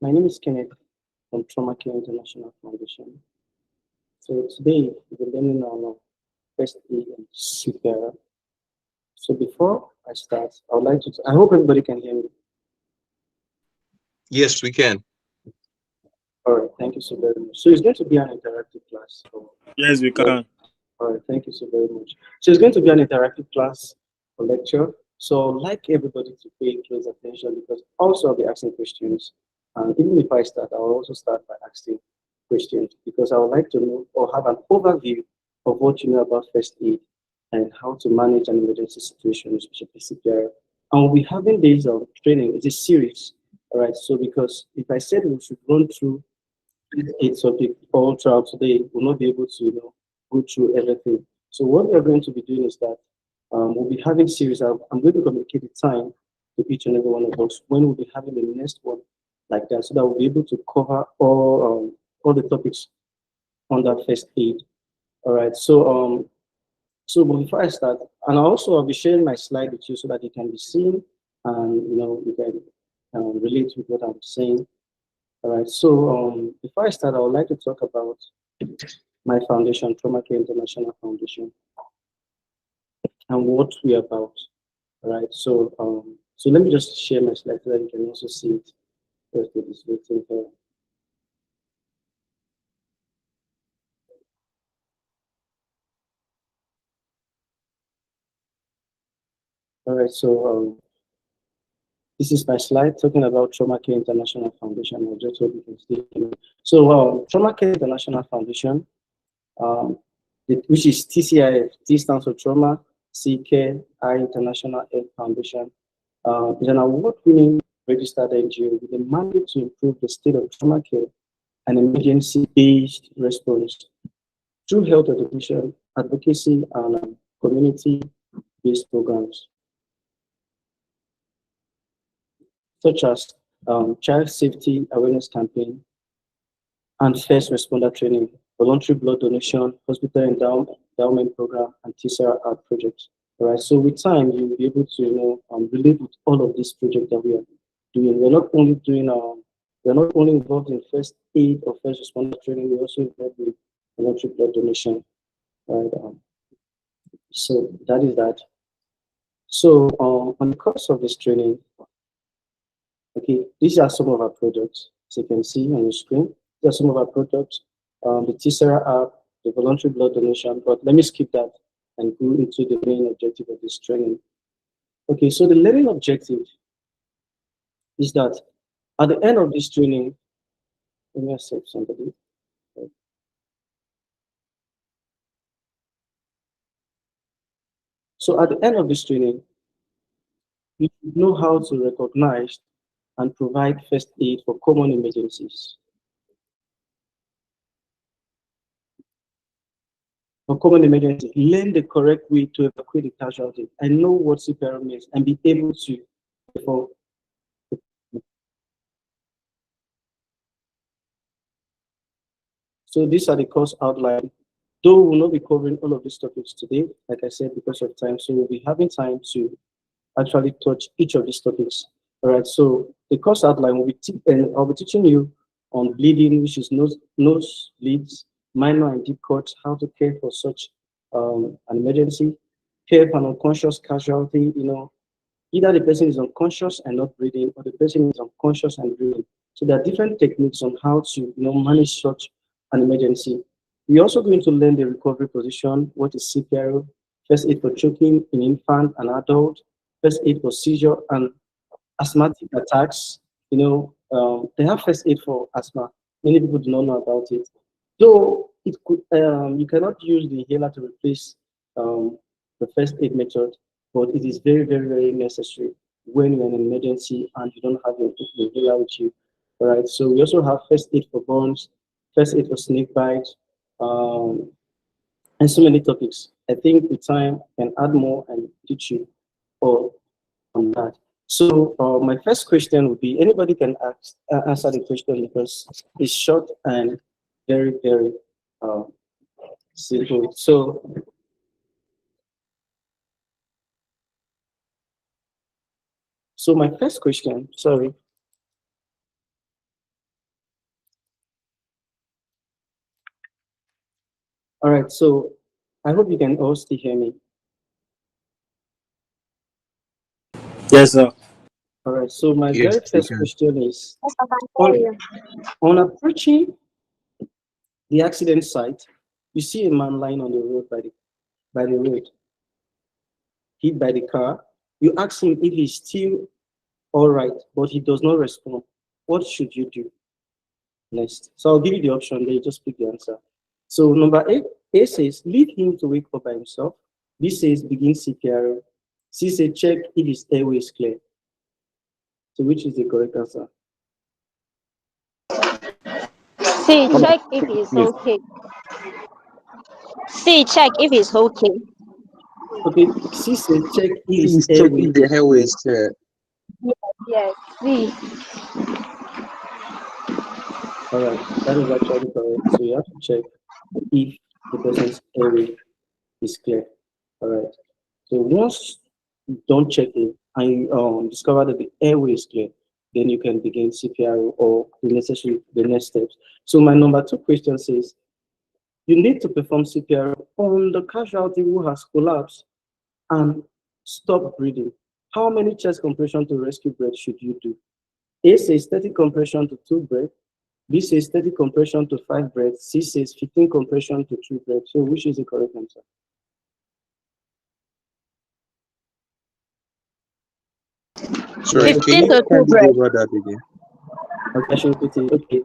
My name is Kenneth from Trauma Care International Foundation. So today we're learning on first aid and CPR. So before I start, I would like to. I hope everybody can hear me. Yes, we can. All right, thank you so very much. So it's going to be an interactive class. Yes, we Well, can. all right, thank you so very much. So it's going to be an interactive class or lecture. So I'd like everybody to pay close attention because also I'll be asking questions. And even if I start, I'll also start by asking questions because I would like to know or have an overview of what you know about first aid and how to manage an emergency situation, especially CPR. And we'll be having this training. It's a series, all right? So because if I said we should run through each topic all throughout today, we'll not be able to, go through everything. So what we are going to be doing is that we'll be having series. I'm going to communicate the time to each and every one of us when we'll be having the next one like that, so that we'll be able to cover all the topics on that first aid. All right. But before I start, and also I'll be sharing my slide with you so that it can be seen and you can relate with what I'm saying. All right. Before I start, I would like to talk about my foundation, Trauma Care International Foundation, and what we're about. All right. So let me just share my slide so that you can also see it. First, it is written here. All right. This is my slide talking about Trauma Care International Foundation. I just hope you can see it. Trauma Care International Foundation, um, which is TCIF. T stands for Trauma, C Care, I International Health Foundation. Is an award-winning registered NGO with a mandate to improve the state of trauma care and emergency-based response through health education, advocacy, and community-based programs, such as child safety awareness campaign and first responder training, voluntary blood donation, hospital endowment program, and TCR art projects. All right. So with time, you'll be able to relate with all of these projects that we are doing. We're not only involved in first aid or first responder training. We're also involved with voluntary blood donation. Right. So that is that. On the course of this training, okay, these are some of our products. As you can see on the screen, these are some of our products. The TCR app, the voluntary blood donation, but let me skip that and go into the main objective of this training. Okay, so the learning objective is that at the end of this training, let me accept somebody. So at the end of this training, you know how to recognize and provide first aid for common emergencies. For common emergency, learn the correct way to evacuate the casualty and know what CPR means and be able to therefore. So these are the course outline. Though we'll not be covering all of these topics today, like I said, because of time. So we'll be having time to actually touch each of these topics. All right. So the course outline will be and I'll be teaching you on bleeding, which is nose bleeds, minor and deep cuts, how to care for such an emergency, care for an unconscious casualty. Either the person is unconscious and not breathing, or the person is unconscious and breathing. So there are different techniques on how to manage such an emergency. We're also going to learn the recovery position, what is CPR, first aid for choking in infant and adult, first aid for seizure and asthmatic attacks. They have first aid for asthma. Many people do not know about it. Though it could, you cannot use the inhaler to replace the first aid method, but it is very, very, very necessary when you're in an emergency and you don't have your inhaler with you. All right. So we also have first aid for burns, first aid for snake bites, and so many topics. I think with time I can add more and teach you all on that. So my first question would be, anybody can answer the question because it's short and very, very uh, simple. So my first question, sorry. All right, so I hope you can all still hear me. Yes, sir. All right, so my Yes, very we first can. question is, Yes, I can on, hear you. on approaching the accident site, you see a man lying on the road by the road, hit by the car. You ask him if he's still all right, but he does not respond. What should you do next? So I'll give you the option there, you just pick the answer. So number A says, leave him to wake up by himself. B says, begin CPR. C says, check if his airway is clear. So which is the correct answer? See, Come check on, if it's please. okay. See, check if it's okay. Okay, C says, check if his Please check airway if the is airway clear. is clear. Yes, see. All right, that is actually correct. So you have to check if the person's airway is clear. All right. So once you don't check it and you discover that the airway is clear, then you can begin CPR or the next steps. So my number two question says, you need to perform CPR on the casualty who has collapsed and stop breathing. How many chest compression to rescue breath should you do? A says 30 compression to 2 breath. B says 30 compression to 5 breaths. C says 15 compression to 3 breaths. So which is the correct answer? Sorry, can 15 you to 2 kindly go breath. over that again? Okay, I should repeat it. Okay.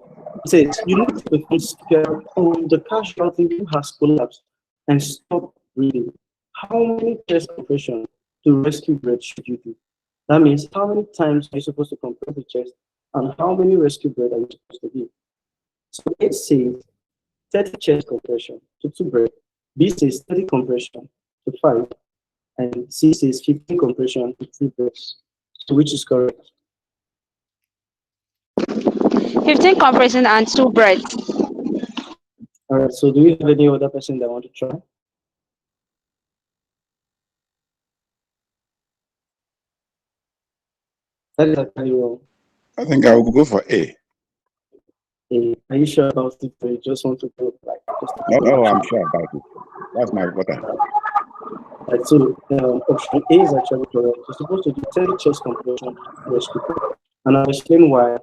It says you need to perform CPR on the casualty who has collapsed and stop breathing. How many chest compression to rescue breath should you do? That means how many times are you supposed to compress the chest and how many rescue breath are you supposed to give? So it says 30 chest compression to 2 breath. B says 30 compression to 5. And C says 15 compression to 3 breaths. So which is correct? 15 compression and 2 breaths. All right. So do we have any other person that want to try? That is actually wrong. I think I will go for A. Are you sure about it? Or you just want to go like just to No, take no, I'm it? sure about it. That's my what I have. Right, so option A is actually correct. You're supposed to do 10 chest compression to rescue. And I'll explain why.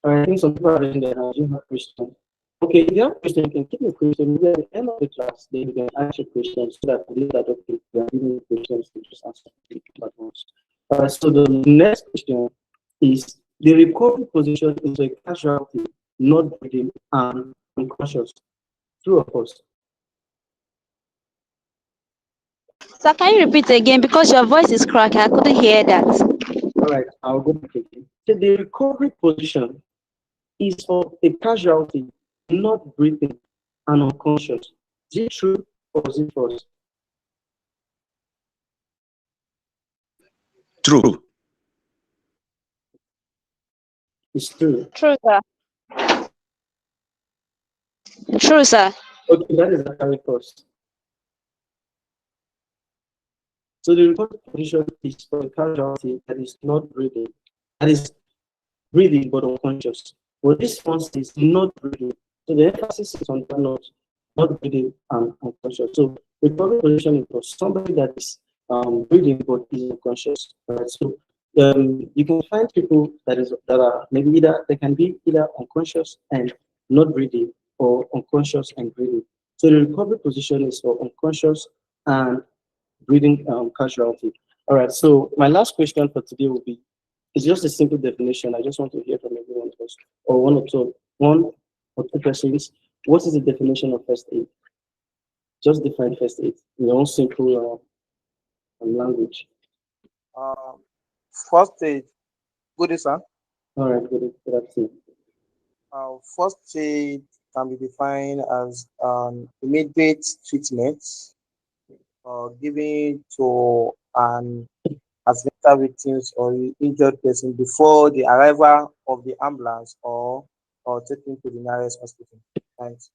All right, I think some people are raising their hand. You have questions. Okay, if you have a question, you can keep your question. Maybe at the end of the class, then you can ask your questions so that we know that okay, we are giving you questions to just answer at once. All right, so the next question is the recovery position is a casualty, not breathing and unconscious. True or false? So can you repeat again because your voice is cracking? I couldn't hear that. All right, I'll go back again. So the recovery position is for a casualty, not breathing and unconscious. Is it true or is it false? True. It's true. True, sir. True, sir. Okay, that is actually false. So the recovery position is for a casualty that is not breathing, that is breathing but unconscious. But this one is not breathing. So the emphasis is on that not breathing and unconscious. So recovery position is for somebody that is breathing but is unconscious. Right? So you can find people that are maybe either they can be either unconscious and not breathing or unconscious and breathing. So the recovery position is for unconscious and breathing casualty. All right. So my last question for today will be: it's just a simple definition. I just want to hear from everyone else, or one or two persons. What is the definition of first aid? Just define first aid in your own simple language. Uh, First aid. Good, sir. All right, good afternoon. First aid can be defined as immediate treatment given to an accidental victims or injured person before the arrival of the ambulance or taken to the nearest hospital. Thanks.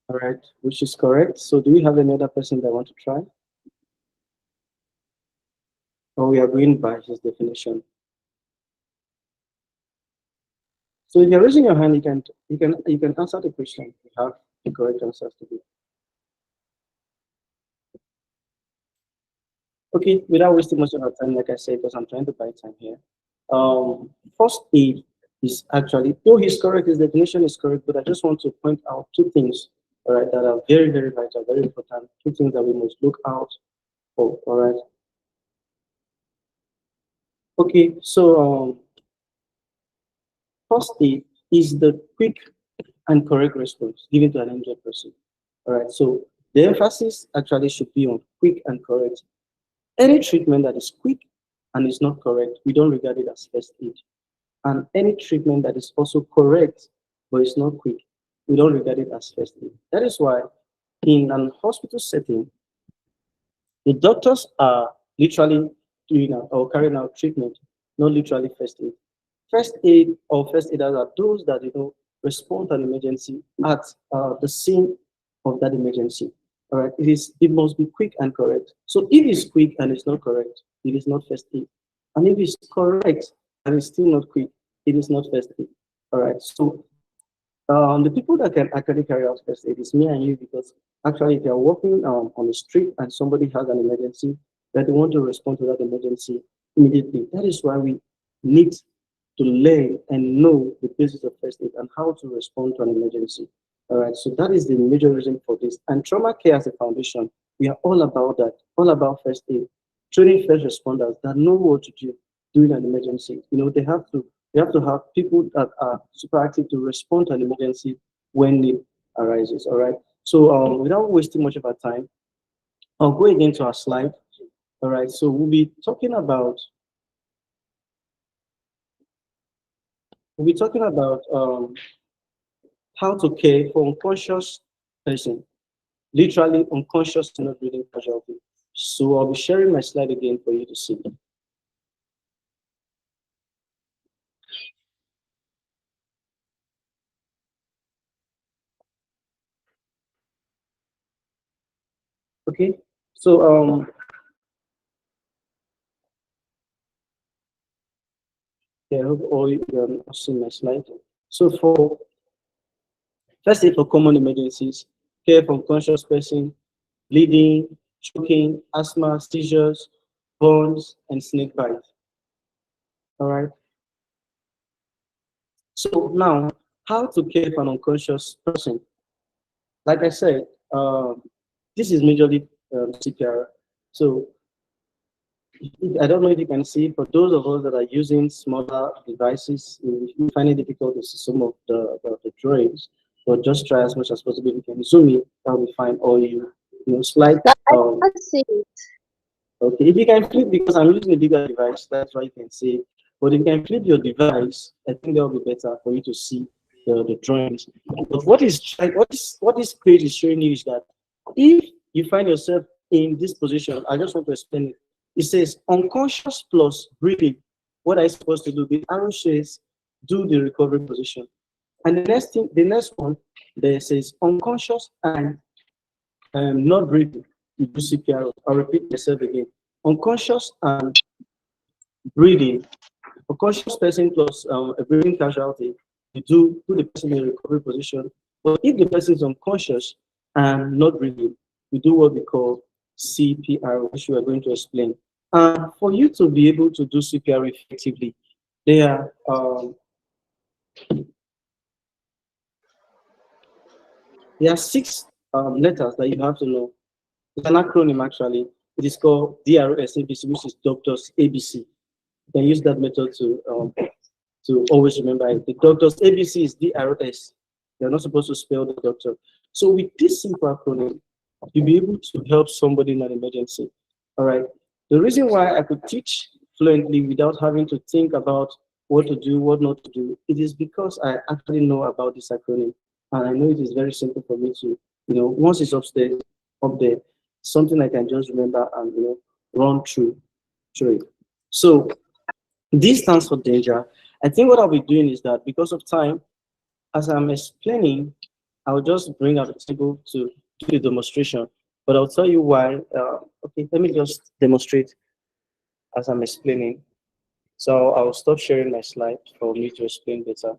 All right, which is correct. So do we have any other person that want to try? Or we are going by his definition? So if you're raising your hand, you can answer the question. You have the correct answers to give. Okay, without wasting much of our time, like I said, because I'm trying to buy time here. First aid is actually, though he's correct, his definition is correct, but I just want to point out two things, all right, that are very, very vital, very important, two things that we must look out for, all right. Okay, so first aid is the quick and correct response given to an injured person, all right. So the emphasis actually should be on quick and correct. Any treatment that is quick and is not correct, we don't regard it as first aid. And any treatment that is also correct but is not quick, we don't regard it as first aid. That is why in an hospital setting, the doctors are literally doing or carrying out treatment, not literally first aid. First aid or first aiders are those that respond to an emergency at the scene of that emergency. All right, it must be quick and correct. So if it's quick and it's not correct, it is not first aid. And if it's correct and it's still not quick, it is not first aid. All right, so the people that can actually carry out first aid is me and you, because actually if you're walking on the street and somebody has an emergency, that they want to respond to that emergency immediately. That is why we need to learn and know the basis of first aid and how to respond to an emergency. All right, so that is the major reason for this. And trauma care as a foundation, we are all about that, all about first aid, training first responders that know what to do during an emergency. They have to have people that are super active to respond to an emergency when it arises. All right. So without wasting much of our time, I'll go again to our slide. All right. So we'll be talking about how to care for unconscious person, literally unconscious and not breathing casualty. So I'll be sharing my slide again for you to see. Okay, so yeah, I hope all you can see my slide. So for first aid for common emergencies, care for unconscious person, bleeding, choking, asthma, seizures, burns, and snake bite. All right. So now, how to care for an unconscious person? Like I said, this is majorly CPR. So I don't know if you can see, for those of us that are using smaller devices, you find it difficult to see some of the drawings, but just try as much as possible. You can zoom in, that will be fine, or slide. I can't see it. Okay, if you can flip, because I'm using a bigger device, that's why you can see it. But if you can flip your device, I think that will be better for you to see the drawings. But what this page is showing you is that if you find yourself in this position, I just want to explain it. It says unconscious plus breathing. What are you supposed to do? The arrow says do the recovery position. And the next one, there says unconscious and not breathing. You do CPR. I'll repeat myself again. Unconscious and breathing. Unconscious person plus a breathing casualty. You do put the person in a recovery position. But if the person is unconscious and not breathing, we do what we call CPR, which we are going to explain. And for you to be able to do CPR effectively, there are 6 letters that you have to know. It's an acronym actually. It is called DRS ABC, which is Doctors ABC. You can use that method to always remember it. The Doctors ABC is DRS. You're not supposed to spell the doctor. So with this simple acronym, you'll be able to help somebody in an emergency. All right. The reason why I could teach fluently without having to think about what to do, what not to do, it is because I actually know about this acronym. And I know it is very simple for me to, once it's up there, something I can just remember and run through it. So this stands for danger. I think what I'll be doing is that because of time, as I'm explaining, I'll just bring up a table to do the demonstration. But I'll tell you why. Okay, let me just demonstrate as I'm explaining. So I'll stop sharing my slide for me to explain better.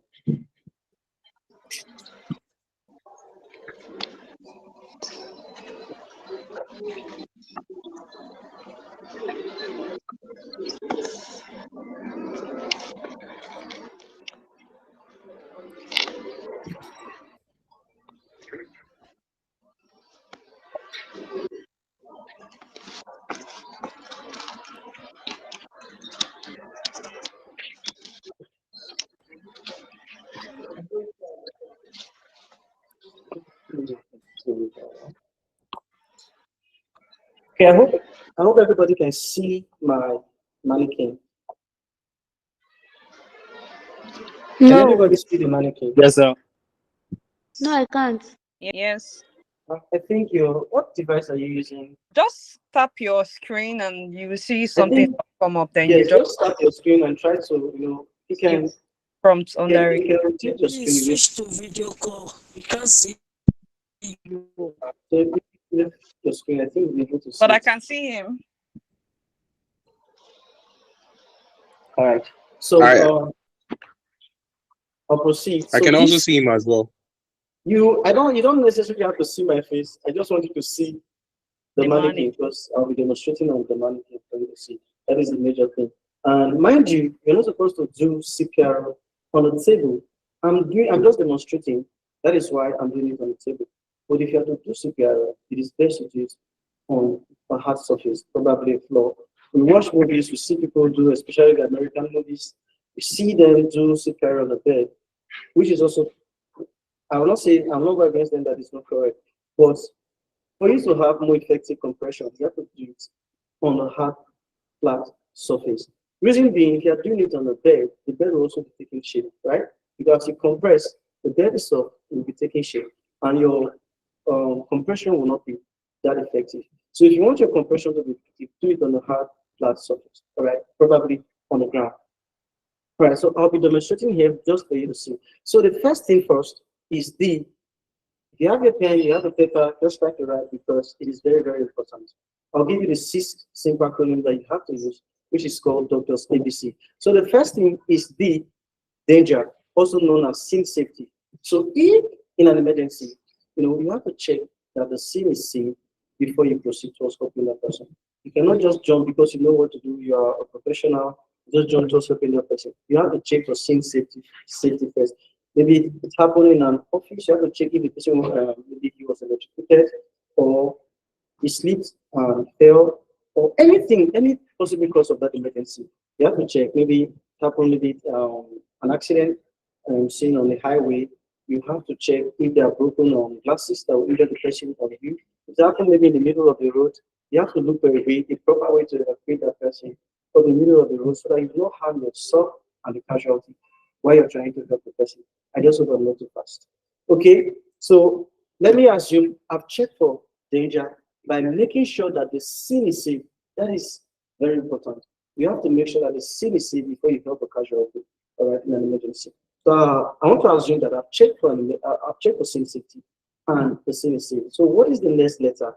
Okay, I hope everybody can see my mannequin. Can No, everybody see the mannequin? Yes, sir. no, I can't. Yes. I think what device are you using? Just tap your screen and you will see I something think, come up. Then yes, you just just tap your screen and try to, you can, prompt on the you can rotate your screen. Please switch to video call. You can't see you. So if you flip your screen, I think we'll be able to see but I it. can see him. All right. So I'll proceed. I So can also this, see him as well. you don't necessarily have to see my face. I just want you to see the mannequin because I'll be demonstrating on the mannequin for you to see. That is the major thing. And mind you, you're not supposed to do CPR on the table. I'm just demonstrating. That is why I'm doing it on the table. But if you have to do CPR, it is best to do it on a hard surface, probably a floor. We watch movies, we see people do, especially the American movies, we see them do CPR on the bed, which is also, I will not say, I'm not going against them that is not correct, but for you to have more effective compression, you have to do it on a hard, flat surface. Reason being, if you are doing it on the bed will also be taking shape, right? Because you compress, the bed itself will be taking shape, and your compression will not be that effective. So if you want your compression to be effective, do it on a hard, flat surface, all right? Probably on the ground. All right, so I'll be demonstrating here just for you to see. So the first thing first is if you have your pen, you have a paper, just try to write because it is very, very important. I'll give you the 6 simple acronym that you have to use, which is called Doctor's ABC. So the first thing is D, danger, also known as scene safety. So if in an emergency, you have to check that the scene is safe before you proceed to helping that person. You cannot just jump because you know what to do. You are a professional. Just jump to helping that person. You have to check for scene safety first. Maybe it happened in an office. You have to check if the person maybe he was electrocuted or he slipped and fell or anything, any possible cause of that emergency. You have to check. Maybe it happened maybe an accident seen on the highway. You have to check if there are broken glasses that will injure the person or you. If it happened maybe in the middle of the road, you have to look for a proper way to evacuate that person from the middle of the road so that you do not harm yourself and the casualty while you're trying to help the person. I just hope I'm not too fast. Okay, so let me assume I've checked for danger by making sure that the scene is safe. That is very important. You have to make sure that the scene is safe before you help a casualty, all right, in an emergency. So I want to assume that I've checked for scene safety and the scene is safe. So what is the next letter?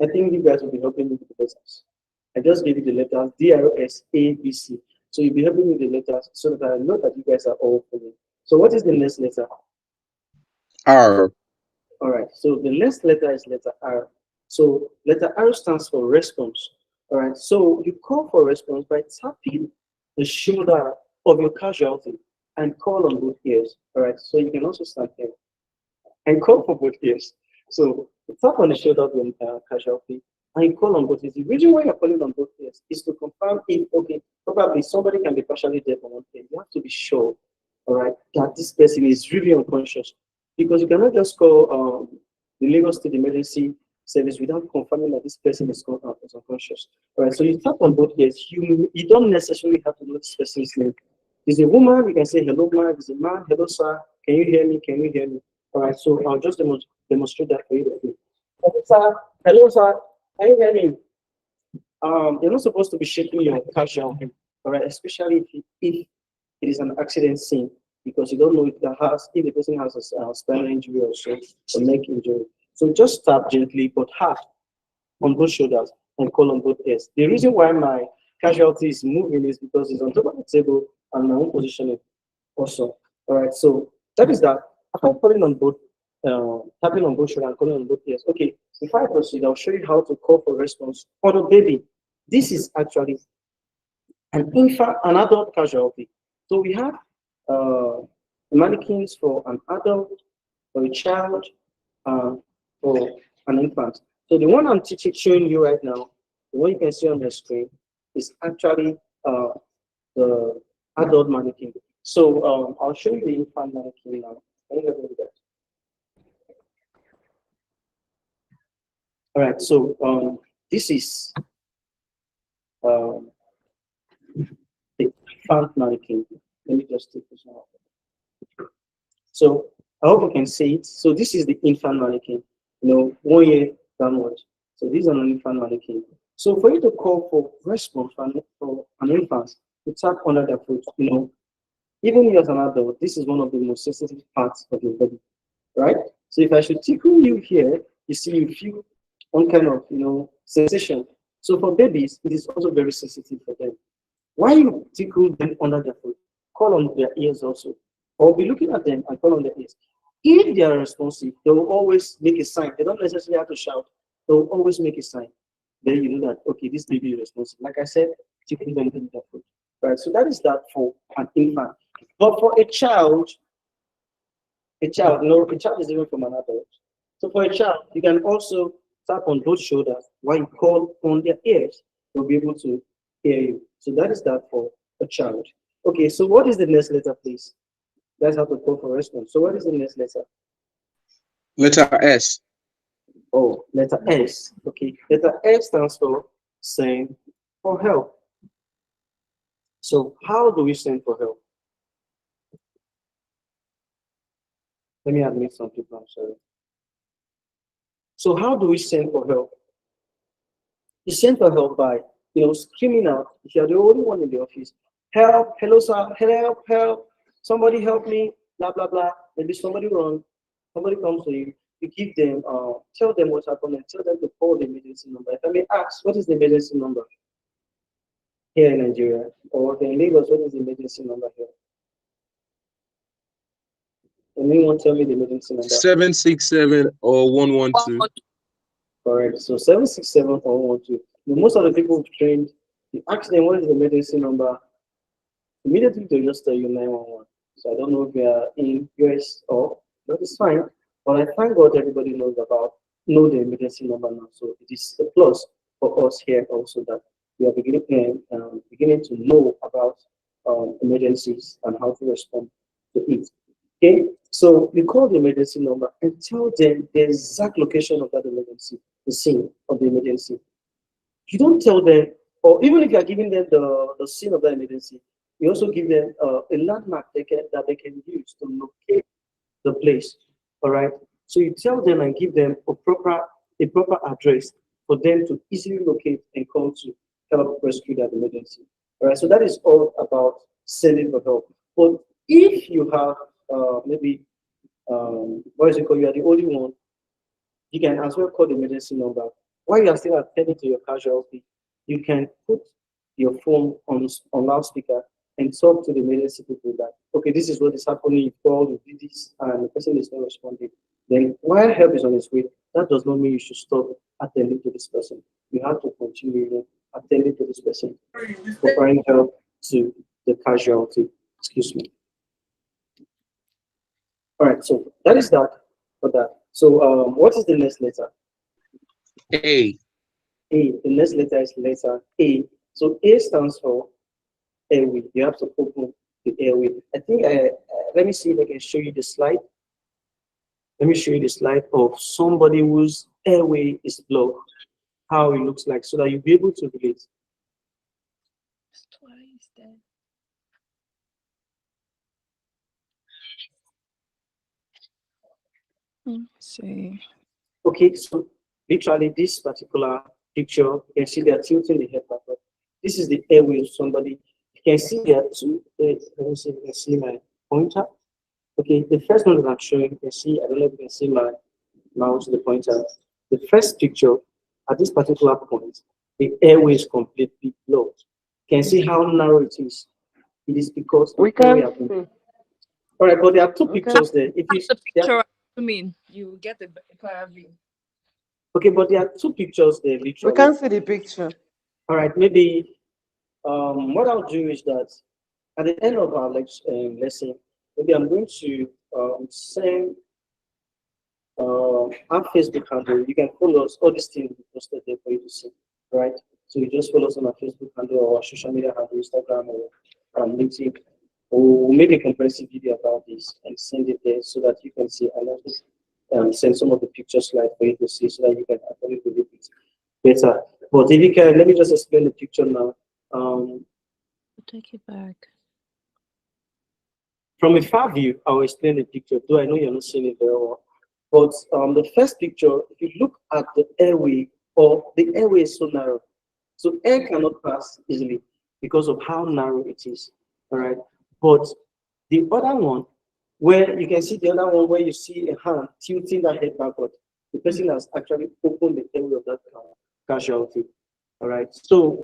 I think you guys will be helping me with the letters. I just gave you the letters DRS A B C. So you'll be helping me with the letters so that I know that you guys are all following. So what is the next letter? R. All right. So the next letter is letter R. So letter R stands for response. All right. So you call for response by tapping the shoulder of your casualty and call on both ears. All right. So you can also stand here and call for both ears. So you tap on the shoulder of your casualty and you call on both ears. The reason why you're calling on both ears is to confirm if, okay, probably somebody can be partially deaf on one ear. You have to be sure, all right, that this person is really unconscious. Because you cannot just call the Lagos State Emergency Service without confirming that this person is unconscious. All right, so you tap on both ears. You don't necessarily have to know this person's name. If it's a woman, we can say, hello, man. If it's a man, hello, sir. Can you hear me? Can you hear me? All right, so I'll just demonstrate that for you. Sir, hello, sir. Can you hear me? You're not supposed to be shaking your casual, all right, especially if it is an accident scene, because you don't know if the person has a spinal injury or so, or neck injury. So just tap gently but hard on both shoulders and call on both ears. The reason why my casualty is moving is because it's on top of the table and my own positioning also. All All right, so that is that. After calling on both, tapping on both shoulder and calling on both ears. Okay, before I proceed, I'll show you how to call for response on a baby. This is actually an infant, an adult casualty. So we have mannequins for an adult, for a child, for an infant. So the one I'm showing you right now, the one you can see on the screen, is actually the adult mannequin. So I'll show you the infant mannequin now. Let me have a look at that. All right, so this is the infant mannequin. Let me just take this one. So I hope you can see it. So this is the infant mannequin, 1 year downwards. So this is an infant mannequin. So for you to call for response for an infant, you tap under their foot. Even you as an adult, this is one of the most sensitive parts of your body, right? So if I should tickle you here, you see you feel one kind of sensation. So for babies, it is also very sensitive for them. Why you tickle them under their foot? Call on their ears also. Or be looking at them and call on their ears. If they are responsive, they will always make a sign. They don't necessarily have to shout. They will always make a sign. Then you know that, okay, this baby is responsive. Like I said, tickle them under their foot. Right? So that is that for an infant. But for a child, a child is different from an adult. So for a child, you can also tap on both shoulders while you call on their ears. They'll be able to hear you. So that is that for a child. Okay, so what is the next letter, please? That's how to call for response. So what is the next letter? Letter S. Oh, letter S. Okay, letter S stands for send for help. So how do we send for help? Let me admit some people, I'm sorry. So how do we send for help? You send for help by, screaming out. If you're the only one in the office, help, hello sir, help, help, somebody help me, blah, blah, blah. Maybe somebody wrong, somebody comes to you, you give them, tell them what's happened and tell them to call the emergency number. If I may ask, what is the emergency number here in Nigeria? Or in Lagos, what is the emergency number here? Anyone tell me the emergency number? 767 or 112. Correct. So 767 or 112. Most of the people who've trained, you ask them what is the emergency number, immediately they just tell you 911. So I don't know if you are in US or, but it's fine. But I thank God everybody know the emergency number now. So it is a plus for us here also that we are beginning to know about emergencies and how to respond to it. Okay, so we call the emergency number and tell them the exact location of that emergency, the scene of the emergency. You don't tell them, or even if you are giving them the scene of that emergency, you also give them a landmark that they can use to locate the place. All right. So you tell them and give them a proper address for them to easily locate and come to help rescue that emergency. All right. So that is all about sending for help. But if you have maybe what is it called? You are the only one. You can as well call the emergency number. While you are still attending to your casualty, you can put your phone on loudspeaker and talk to the emergency people that, okay, this is what is happening, you call, you did this, and the person is not responding. Then while help is on its way, that does not mean you should stop attending to this person. You have to continue attending to this person, providing help to the casualty. Excuse me. All right, so that is that for that. So what is the next letter? A. A. The next letter is letter A. So A stands for airway. You have to open the airway. I think let me see if I can show you the slide. Let me show you the slide of somebody whose airway is blocked, how it looks like, so that you'll be able to relate. See. Okay, so literally this particular picture, you can see they are tilting the head backward. This is the airway of somebody. You can see there two. Let me see if you can see my pointer. Okay, the first one that I'm showing, you can see, I don't know if you can see my mouse, the pointer. The first picture, at this particular point, the airway is completely blocked. You can see how narrow it is. It is because We the airway can has been. see. All right, but there are two Okay. pictures there. If you That's the there are- picture I mean, you get a clearer view. okay, but there are two pictures there, We literally. can't see the picture. All right, maybe what I'll do is that at the end of our lesson, maybe I'm going to send our Facebook handle. You can follow us. All these things will be posted there for you to see, right? So you just follow us on our Facebook handle or our social media handle, Instagram or LinkedIn. We'll make a comprehensive video about this and send it there so that you can see and also send some of the pictures slide for you to see so that you can actually believe it better. But if you can, let me just explain the picture now. Take it back. From a far view, I'll explain the picture, though I know you're not seeing it very well. But the first picture, if you look at the airway, or the airway is so narrow, so air cannot pass easily because of how narrow it is. All right. But the other one, where you can see the other one, where you see a hand tilting that head backward, the person has actually opened the airway of that casualty. All right. So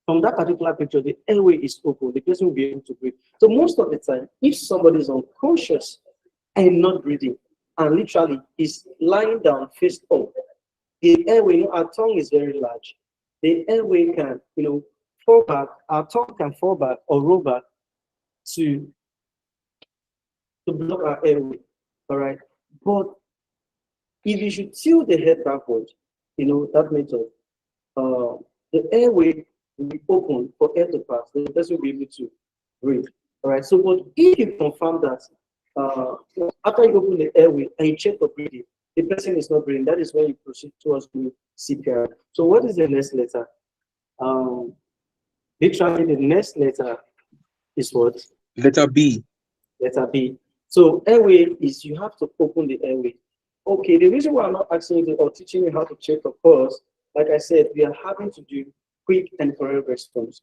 from that particular picture, the airway is open, the person will be able to breathe. So most of the time, if somebody is unconscious and not breathing, and literally is lying down face up, the airway, our tongue is very large. The airway can, fall back, our tongue can fall back or roll back to block our airway. All right. But if you should tilt the head backward, that method, the airway will be open for air to pass. The person will be able to breathe. All right. So, but if you confirm that after you open the airway and you check for breathing, the person is not breathing, that is when you proceed towards doing CPR. So, what is the next letter? Literally, the next letter is what? Letter B. Letter B. So, airway is you have to open the airway. Okay, the reason why I'm not asking you or teaching you how to check for pulse, like I said, we are having to do quick and correct response.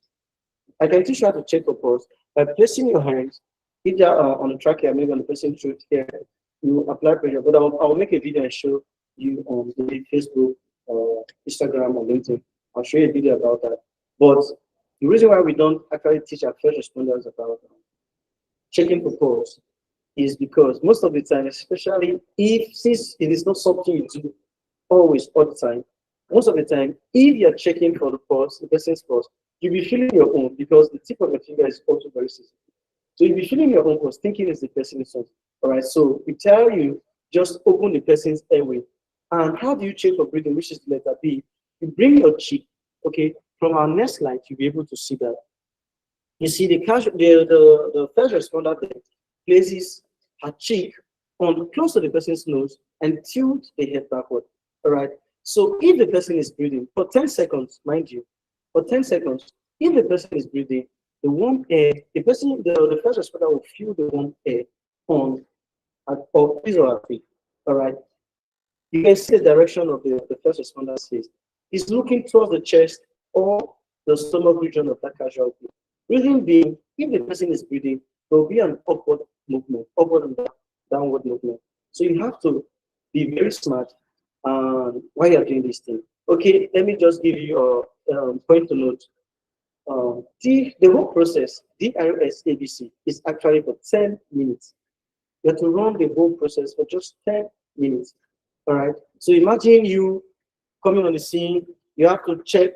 I can teach you how to check for pulse by placing your hands either on the trachea, maybe on the person's throat here. You apply pressure, but I'll make a video and show you on the Facebook, Instagram, or LinkedIn. I'll show you a video about that. But the reason why we don't actually teach our first responders about checking for pulse is because most of the time, especially since it is not something you do always all the time, most of the time, if you're checking for the pulse, the person's pulse, you'll be feeling your own because the tip of the finger is also very sensitive. So you'll be feeling your own pulse, thinking it's the person's pulse. All right, so we tell you just open the person's airway. And how do you check for breathing, which is the letter B? You bring your cheek, okay? From our next slide, you'll be able to see that. You see the first responder there places her cheek on close to the person's nose and tilt the head backward. All right. So if the person is breathing for 10 seconds, mind you, for 10 seconds, if the person is breathing, the warm air, the first responder will feel the warm air on his or her feet. All right. You can see the direction of the first responder's face. He's looking towards the chest or the stomach region of that casualty. Reason being, if the person is breathing, there will be an upward movement, upward and downward movement. So you have to be very smart while you're doing this thing. Okay, let me just give you a point to note. The whole process, DRS ABC, is actually for 10 minutes. You have to run the whole process for just 10 minutes. All right. So imagine you coming on the scene, you have to check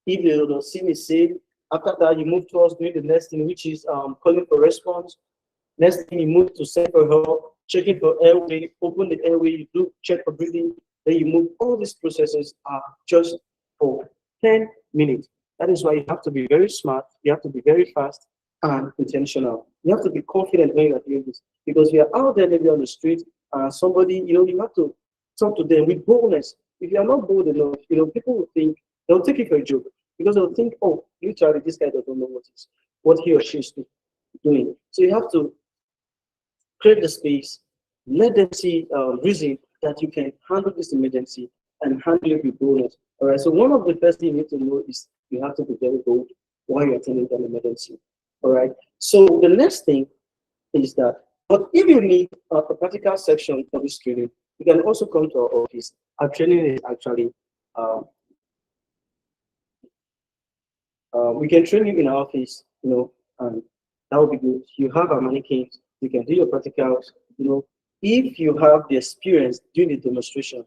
if the scene is safe. After that, you move towards doing the next thing, which is calling for response. Next thing, you move to send for help, checking for airway, open the airway, you do check for breathing, then you move. All these processes are just for 10 minutes. That is why you have to be very smart, you have to be very fast and intentional. You have to be confident when you are doing this because you are out there maybe on the street and somebody, you have to talk to them with boldness. If you are not bold enough, people will think, they'll take it for a joke because they'll think, oh, literally, this guy doesn't know what he or she is doing. So you have to create the space, let them see reason that you can handle this emergency and handle it with boldness. All right. So one of the first things you need to know is you have to be very bold while you're attending an emergency. All right. So the next thing is that, but if you need a practical section for this training, you can also come to our office. Our training is actually, we can train you in our office, and that would be good. You have our mannequins, you can do your practicals. If you have the experience doing the demonstration,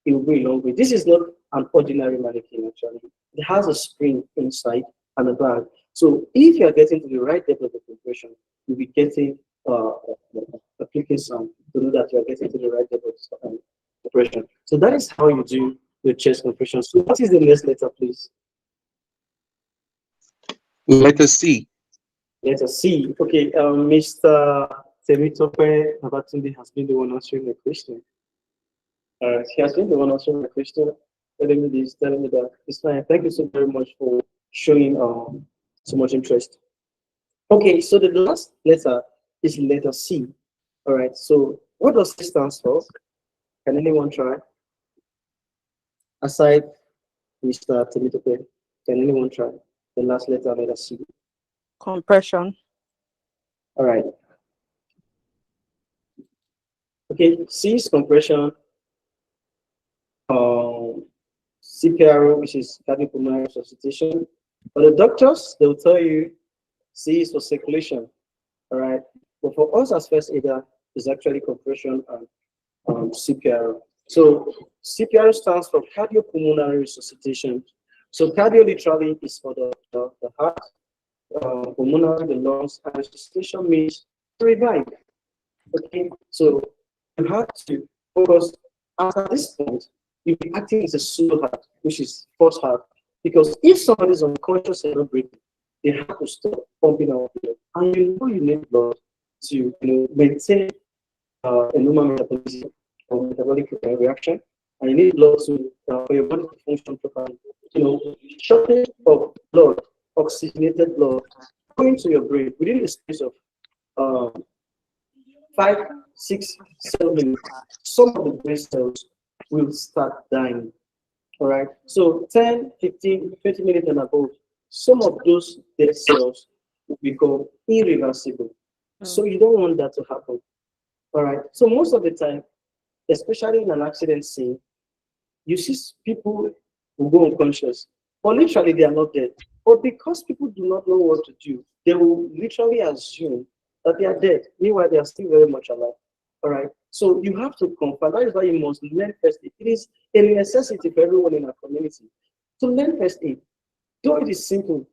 it will go a long way. This is not an ordinary mannequin, actually. It has a spring inside and a bag. So if you are getting to the right depth of the compression, you'll be getting a clicking sound to know that you are getting to the right depth of compression. So that is how you do the chest compression. So what is the next letter, please? Letter C. Letter C. Okay, Mr. Temitope Nabatunde has been the one answering the question. He has been the one answering the question, telling me this, telling me that. It's fine. Thank you so very much for showing so much interest. Okay, so the last letter is letter C. All right, so what does C stand for? Can anyone try? Aside Mr. Temitope, can anyone try the last letter, letter C? Compression. All right. Okay, C is compression. CPR, which is cardiopulmonary resuscitation. For the doctors, they'll tell you C is for circulation. All right. But for us as first aider, it's actually compression and CPR. So CPR stands for cardiopulmonary resuscitation. So cardio literally is for the heart, pulmonary, the lungs, and resuscitation means to revive. Okay, so you have to focus at this point. You'll be acting as a pseudo heart, which is false heart, because if somebody is unconscious and not breathing, they have to stop pumping out blood, and you need blood to maintain a normal metabolism or metabolic reaction, and you need blood to for your body to function properly. Shortage of blood, oxygenated blood, going to your brain within the space of 5, 6, 7 minutes, some of the brain cells will start dying. All right. So 10, 15, 20 minutes and above, some of those dead cells will become irreversible. So you don't want that to happen. All right. So most of the time, especially in an accident scene, you see people who go unconscious, but literally they are not dead. But because people do not know what to do, they will literally assume that they are dead. Meanwhile, they are still very much alive. All right. So you have to confirm. That is why you must learn first aid. It is a necessity for everyone in our community to learn first aid. Though it is simple,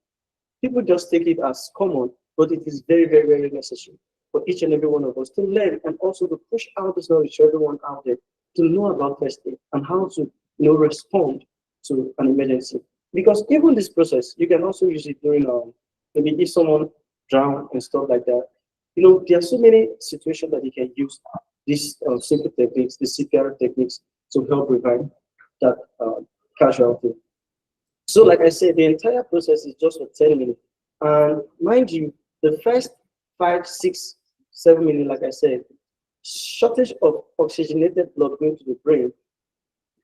people just take it as common, but it is very, very, very necessary for each and every one of us to learn and also to push out this knowledge to everyone out there to know about first aid and how to respond to an emergency. Because even this process, you can also use it during maybe if someone drowned and stuff like that. There are so many situations that you can use these simple techniques, the CPR techniques, to help revive that casualty. So, like I said, the entire process is just for 10 minutes. And mind you, the first 5, 6, 7 minutes, like I said, shortage of oxygenated blood going to the brain,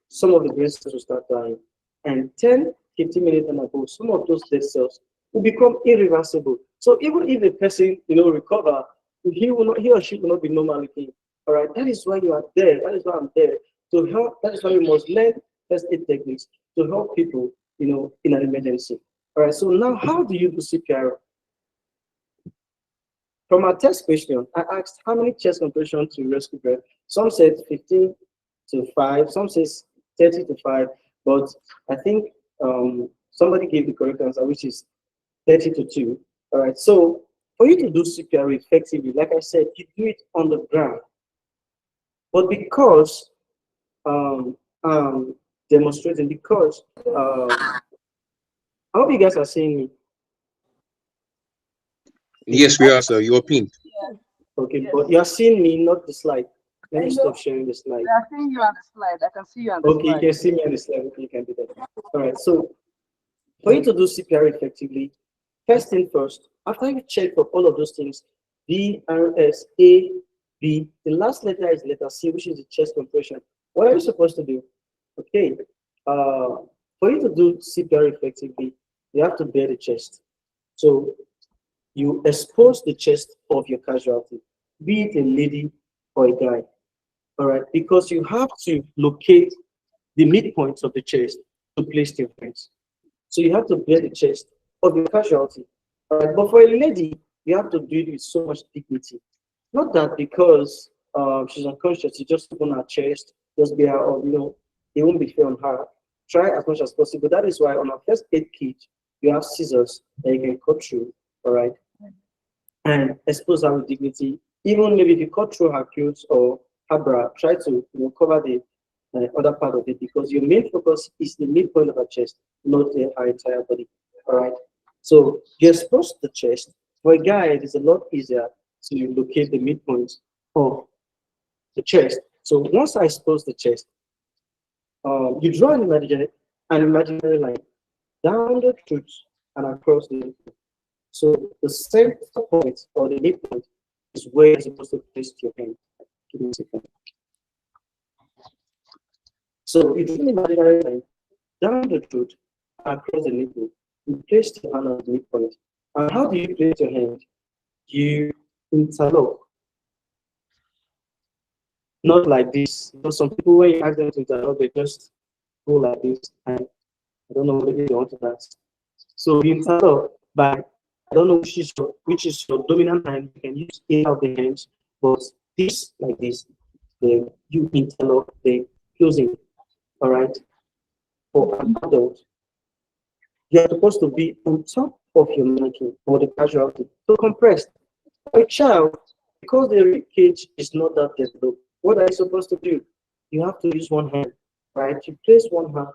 some of the brain cells will start dying. And 10, 15 minutes and above, some of those dead cells will become irreversible. So even if a person, recover, he or she will not be normal again. All right, that is why you are there. That is why I'm there to help. That is why you must learn first aid techniques to help people, in an emergency. All right. So now, how do you do CPR? From our test question, I asked how many chest compression to rescue breath. Some said 15 to 5. Some says 30 to 5. But I think somebody gave the correct answer, which is 30 to 2. All right. So for you to do CPR effectively, like I said, you do it on the ground. But because demonstrating, because I hope you guys are seeing me. Yes, we are, sir. You're pink. Okay, but you are seeing me, not the slide. Let me stop sharing the slide. I can see you on the slide. I can see you on the Okay, slide. you can see me on the slide. Okay, you can do that. All right. So for you to do CPR effectively, first thing first, after you check for all of those things, B, R, S, A, B, the last letter is letter C, which is the chest compression. What are you supposed to do? Okay. For you to do CPR effectively, you have to bare the chest. So you expose the chest of your casualty, be it a lady or a guy. All right, because you have to locate the midpoints of the chest to place the hands. So you have to bare the chest of your casualty. All right, but for a lady, you have to do it with so much dignity. Not that because she's unconscious, you just open her chest, just be her, or it won't be fair on her. Try as much as possible. That is why on our first aid kit, you have scissors that you can cut through, all right, and expose her with dignity. Even maybe if you cut through her clothes or her bra, try to cover the other part of it, because your main focus is the midpoint of her chest, not her entire body. All right. So you expose the chest. For a guy, it is a lot easier to locate the midpoint of the chest. So once I expose the chest, you draw an imaginary line down the truth and across the midpoint. So the center point or the midpoint is where you're supposed to place your hand. Give me a second. So you draw an imaginary line down the truth and across the midpoint. You place your hand on the midpoint. And how do you place your hand? You interlock. Not like this. Some people, when you ask them to interlock, they just go like this. And I don't know what they want to ask. So you interlock by, I don't know which is your dominant hand. You can use either of the hands, but this, like this, you interlock the closing. All right. For an adult, you're supposed to be on top of your mannequin or the casualty. So compressed. For a child, because the rib cage is not that developed, what are you supposed to do? You have to use one hand, right? You place one hand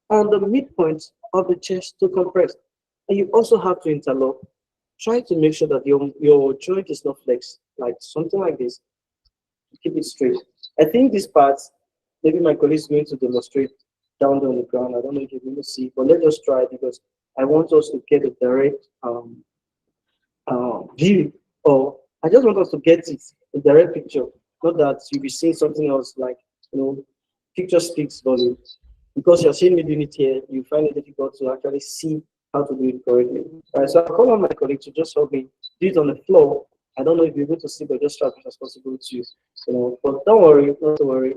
on the midpoint of the chest to compress. And you also have to interlock. Try to make sure that your joint is not flexed, like something like this. Keep it straight. I think this part, maybe my colleague is going to demonstrate down on the ground. I don't know if you're going to see, but let's just try, because I want us to get a direct view, or I just want us to get it, a direct picture, not that you'll be seeing something else, like, picture speaks volume. Because you're seeing me doing it here, you find it difficult to actually see how to do it correctly. All right, so I'll call on my colleague to just help me do it on the floor. I don't know if you're able to see, but just try as much as possible to, but don't worry, not to worry.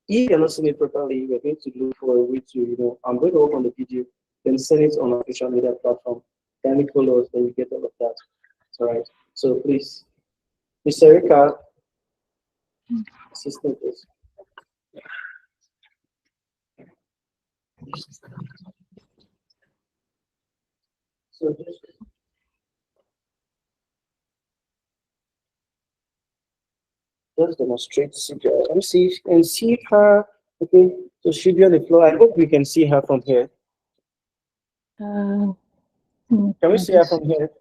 If you're not seeing it properly, we're going to look for a way to, I'm going to work on the video, then send it on our social media platform. Can you follow us, then you get all of that. All right. So please, Ms. Erika, assistant, please. So just demonstrate CPR. Let me see if you can see her. Okay, so she'll be on the floor. I hope we can see her from here. Can we see her from here?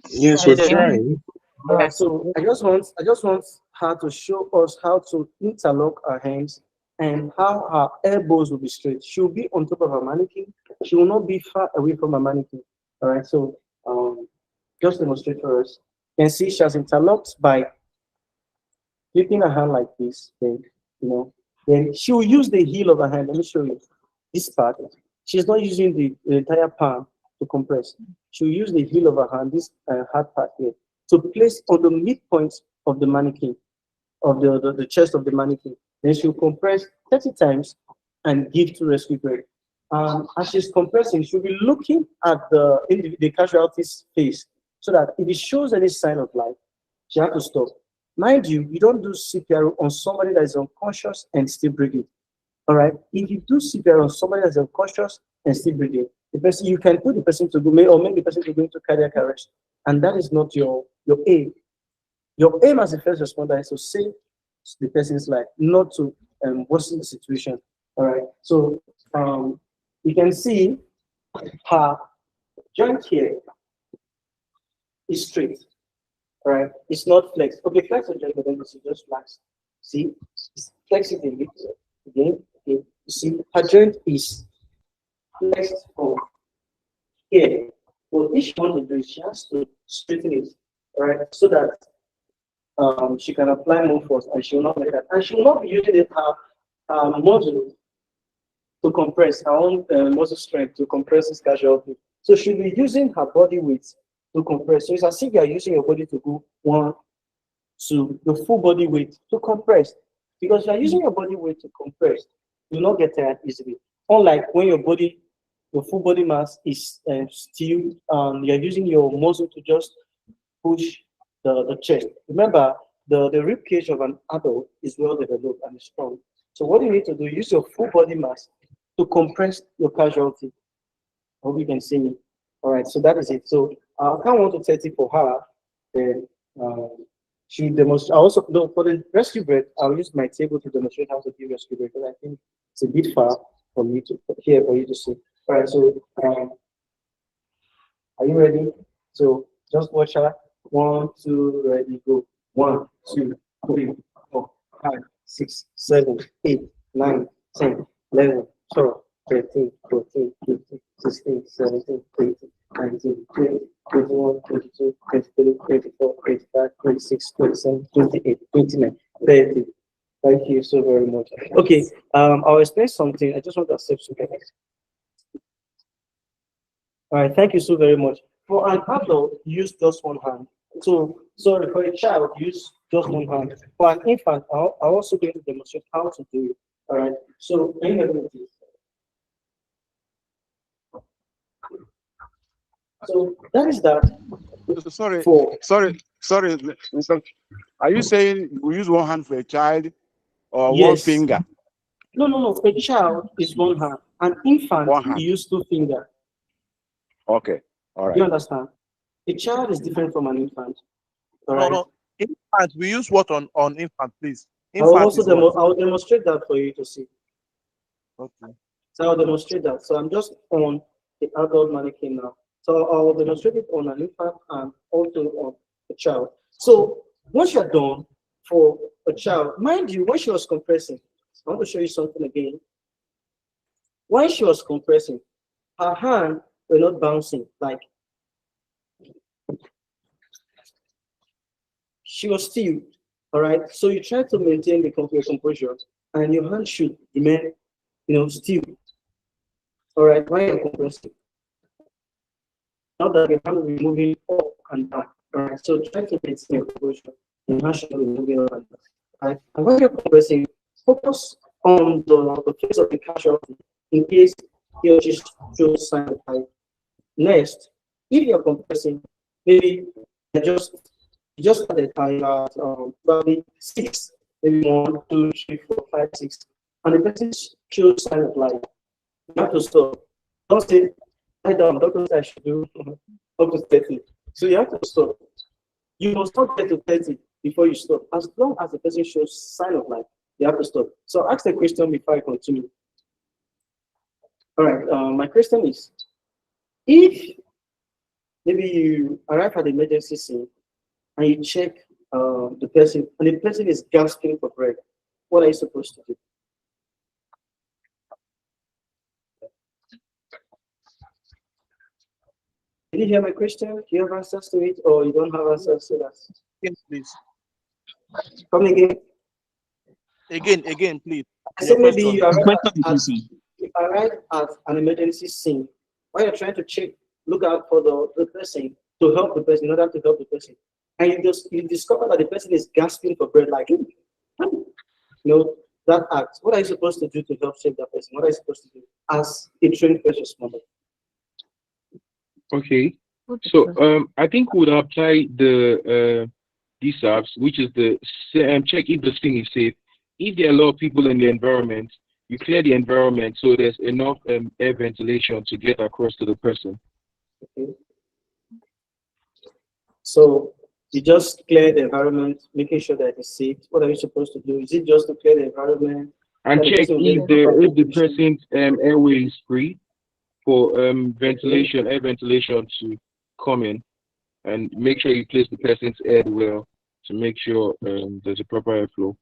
Yes, we're trying. All right, so I just want her to show us how to interlock her hands and how her elbows will be straight. She'll be on top of her mannequin. She will not be far away from her mannequin. All right, so just demonstrate for us. You can see she has interlocked by flipping her hand like this. Then she will use the heel of her hand. Let me show you this part. She's not using the entire palm to compress. She'll use the heel of her hand, this hard part here, to place on the midpoint of the mannequin, of the chest of the mannequin. Then she'll compress 30 times and give to rescue breath. As she's compressing, she'll be looking at the casualty's face, so that if it shows any sign of life, she has to stop. Mind you, you don't do CPR on somebody that is unconscious and still breathing. All right. If you do CPR on somebody that's unconscious and still breathing, the person, you can put the person to go, or make the person to go into cardiac arrest, and that is not your aim. Your aim as a first responder is to save the person's life, not to worsen the situation. All right. So you can see her joint here is straight. All right. It's not flexed. Okay, flex the joint, but then it's just flex. See, it's flex it again. Okay. You see, her joint is flexed from here. What she wants to do is she has to straighten it, all right, so that she can apply more force, and she will not like that. And she will not be using her muscle to compress, her own muscle strength to compress this casualty. So she'll be using her body weight to compress. So it's as if you're using your body to go 1, 2, the full body weight to compress. Because you're using your body weight to compress, you'll not get tired easily. Unlike when your full body mass is still, you're using your muscle to just push the chest. Remember, the rib cage of an adult is well developed and strong. So what you need to do, use your full body mass to compress your casualty. Hope you can see me. All right, so that is it. So I can't want to 30 for her. Then she demonstrate. I also no for the rescue breath. I'll use my table to demonstrate how to give rescue breath because I think it's a bit far for me to here for you to see. All right, so are you ready? So just watch her. 1, 2, ready, go. 1, 2, 3, 4, 5, 6, 7, 8, 9, 10, 11, 12, 13, 14, 15, 16, 17, 18, 19, 20, 21, 22, 23, 24, 25, 26, 27, 28, 29, 30. Thank you so very much. Okay, I'll explain something. I just want to accept something. All right, thank you so very much. For an adult, use just one hand. So, sorry, for a child, use just one hand. For an infant, I'll also going to demonstrate how to do it. All right, so, can you help me please? So, that is that. Sorry, For, sorry. Are you saying we use one hand for a child or one yes. finger? No. For a child is one hand. An infant, One hand. you use 2 fingers. Okay, all right. You understand? A child is different from an infant. All No, right. no. Infant, we use what on infant, please? I will Infant also is what? I'll demonstrate that for you to see. Okay. So I'll demonstrate that. So I'm just on the adult mannequin now. So I'll demonstrate it on an infant and also on a child. So once you're done for a child, mind you, when she was compressing, I want to show you something again. When she was compressing, her hand were not bouncing, like she was still. All right. So you try to maintain the composure, and your hand should remain, still. All right, when you're compressing. Now that your hand will be moving up and down. All right, so try to maintain your composure. Your hand should be moving up and down. All right, and when you're compressing, focus on the face of the casualty in case he or she shows sign of life. Next, if you're compressing, maybe you just started at probably 6, maybe 1, 2, 3, 4, 5, 6, and the person shows sign of life. You have to stop. Don't say, lie down, doctor said I should do up to 30. So you have to stop. You must not get to 30 before you stop. As long as the person shows sign of life, you have to stop. So ask the question before I continue. All right, my question is, if maybe you arrive at the emergency scene and you check the person, and the person is gasping for breath, what are you supposed to do? Did you hear my question? Do you have answers to it, or you don't have answers to that? Again, please. Come again. Again, please. I said maybe you Question. arrive at an emergency scene while you're trying to look out for the person to help the person in order to help the person, and you discover that the person is gasping for breath, like that act. What are you supposed to do to help save that person? What are you supposed to do as a trained first responder? Okay. So I think we would apply the DSAPs, which is the check if the scene is safe. If there are a lot of people in the environment, you clear the environment so there's enough air ventilation to get across to the person. Okay. So you just clear the environment, making sure that it's safe. What are you supposed to do? Is it just to clear the environment? And check if the person's airway is free for ventilation, air ventilation to come in, and make sure you place the person's air well to make sure there's a proper airflow.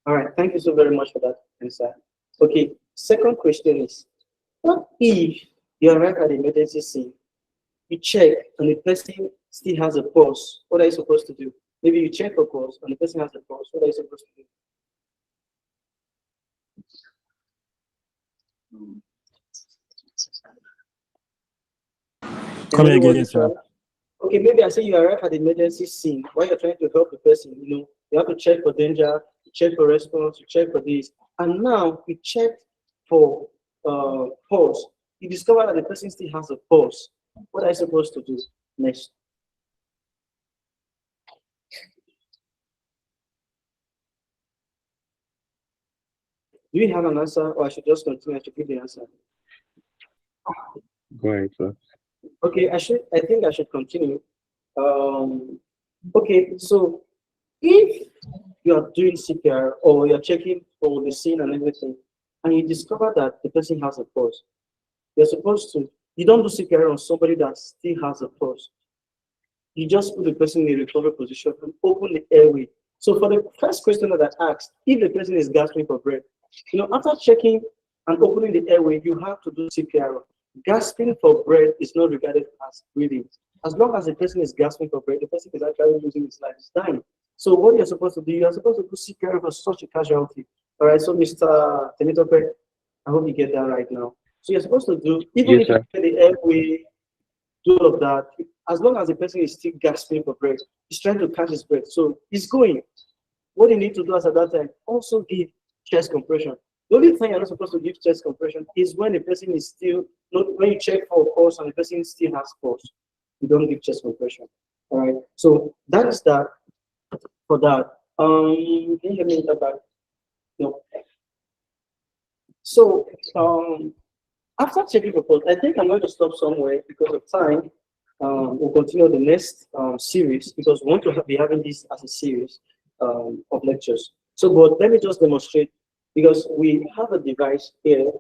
All right, thank you so very much for that answer. Okay, second question is, what if you arrive at the emergency scene, you check, and the person still has a pulse? What are you supposed to do? Maybe you check for pulse, and the person has a pulse. What are you supposed to do? Come again, sir. Okay, maybe I say you arrive at the emergency scene while you're trying to help the person. You have to check for danger, you check for response, you check for this, and now you check for pulse. You discover that the person still has a pulse. What are you supposed to do next? Do you have an answer, or I should just continue? I should give the answer. Go ahead, sir. Okay, I think I should continue. Okay, so if you are doing CPR or you're checking for the scene and everything, and you discover that the person has a pulse, you're supposed to, you don't do CPR on somebody that still has a pulse. You just put the person in a recovery position and open the airway. So for the first question that I asked, if the person is gasping for breath, after checking and opening the airway, you have to do CPR. Gasping for breath is not regarded as breathing. As long as the person is gasping for breath, the person is actually losing his life, is dying. So what you're supposed to do, you're supposed to do CPR for such a casualty. All right, so Mr. Temitope, I hope you get that right now. So you're supposed to do, even Yes, if you sir. get the airway, do all of that, as long as the person is still gasping for breath, he's trying to catch his breath. So he's going. What you need to do at that time, also give chest compression. The only thing you're not supposed to give chest compression is when the person is still, not when you check for pulse and the person still has pulse. You don't give chest compression. All right. So that is that for that. Can you hear me in the back? No. So after checking for pulse, I think I'm going to stop somewhere because of time. We'll continue the next series because we want to be having this as a series of lectures. So, but let me just demonstrate because we have a device here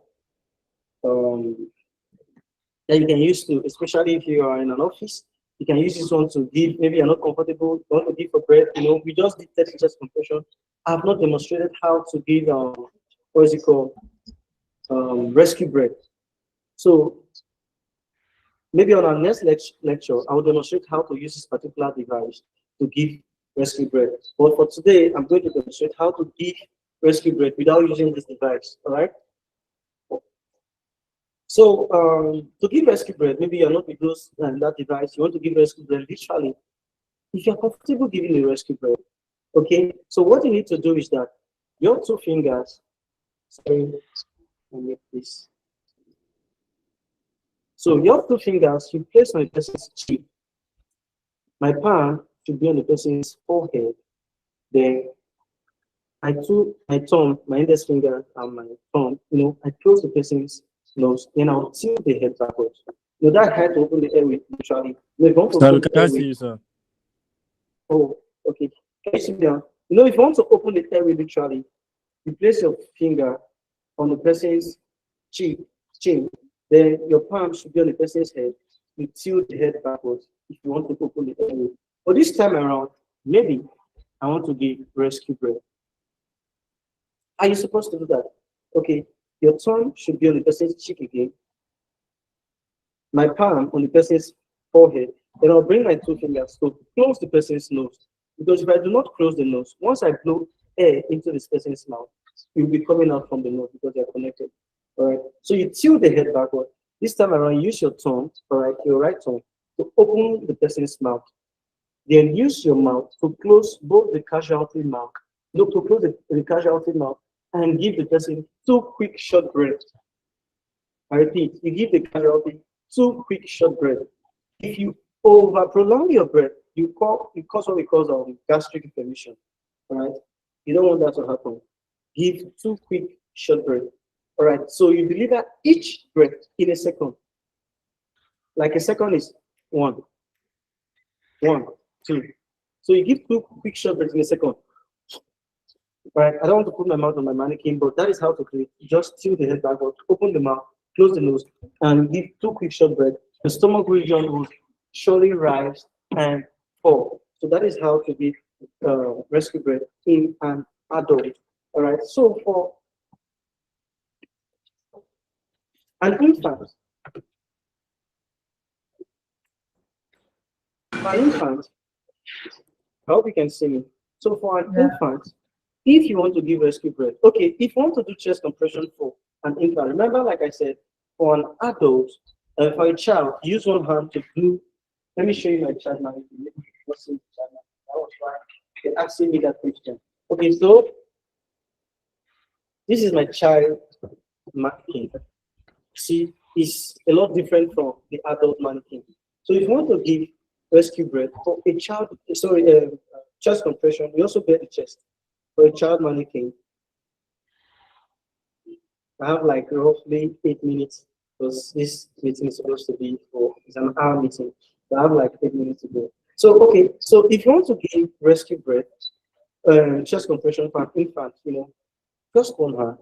that you can use to, especially if you are in an office, you can use this one to give, maybe you're not comfortable, you want to give for breath, we just did 30 chest compression. I have not demonstrated how to give, what is it called, rescue breath. So maybe on our next lecture, I will demonstrate how to use this particular device to give rescue breath. But for today, I'm going to demonstrate how to give rescue breath without using this device, all right? So to give rescue breath, maybe you're not with those that device, you want to give rescue breath literally. If you're comfortable giving the rescue breath, okay? So what you need to do is that your two fingers, sorry, let me make this. So your two fingers, you place on the person's cheek. My palm should be on the person's forehead. Then my thumb, my index finger and my thumb, I close the person's nose, then I'll tilt the head backwards. That head to open the airway, literally. We're going to Sir, we open the can't see airway. you, sir. Oh, okay. Can you sit down? If you want to open the airway, literally, you place your finger on the person's chin, then your palm should be on the person's head. You tilt the head backwards if you want to open the airway. But this time around, maybe I want to give rescue breath. Are you supposed to do that? Okay, your tongue should be on the person's cheek again. My palm on the person's forehead. Then I'll bring my two fingers to close the person's nose. Because if I do not close the nose, once I blow air into this person's mouth, it will be coming out from the nose because they're connected. All right. So you tilt the head backward. This time around, use your tongue, all right, your right tongue, to open the person's mouth. Then use your mouth to close both the casualty mouth, to close the casualty mouth and give the person 2 quick short breaths. I repeat, you give the casualty 2 quick short breaths. If you over prolong your breath, you cause what we call gastric inflammation. All right, you don't want that to happen. Give 2 quick short breaths. All right, so you deliver each breath in a second. Like a second is 1, 1, 2. So you give 2 quick short breaths in a second. Right, I don't want to put my mouth on my mannequin, but that is how to create. Just tilt the head backward, open the mouth, close the nose, and give 2 quick short breaths. The stomach region will surely rise and fall. So that is how to give rescue breath in an adult. All right. So for an infant, I hope you can see me. So for an infant, if you want to give rescue breath, okay, if you want to do chest compression for an infant, remember, like I said, for an adult, for a child, use one hand to do. Let me show you my child now. That was why they're asking me that question. Okay, so this is my child mannequin. See, it's a lot different from the adult mannequin. So if you want to give rescue breath for a child, chest compression, we also bear the chest. For a child mannequin, I have like roughly 8 minutes because this meeting is supposed to be for it's an hour meeting. So I have like 8 minutes to go. So okay, so if you want to give rescue breath, chest compression for an infant, just one hand.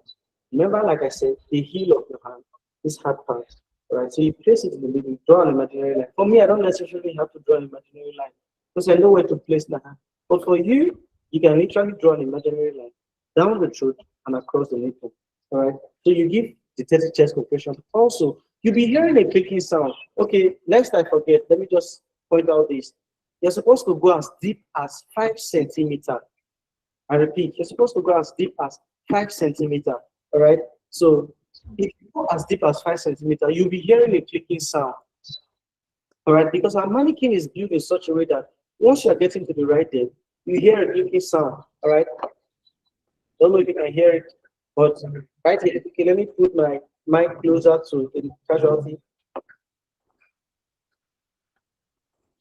Remember, like I said, the heel of your hand is hard part. Right? So you place it in the middle, draw an imaginary line. For me, I don't necessarily have to draw an imaginary line because I know where to place the hand. But for you, you can literally draw an imaginary line down the throat and across the nipple. All right. So you give the 30 chest compression. Also, you'll be hearing a clicking sound. Okay, lest I forget, let me just point out this. You're supposed to go as deep as 5 centimeters. I repeat, you're supposed to go as deep as 5 centimeters. All right. So if you go as deep as 5 centimeters, you'll be hearing a clicking sound. All right, because our mannequin is built in such a way that once you are getting to the right depth, you hear a clicking sound. All right. Don't know if you can hear it, but right here, okay, let me put my mic closer to the casualty.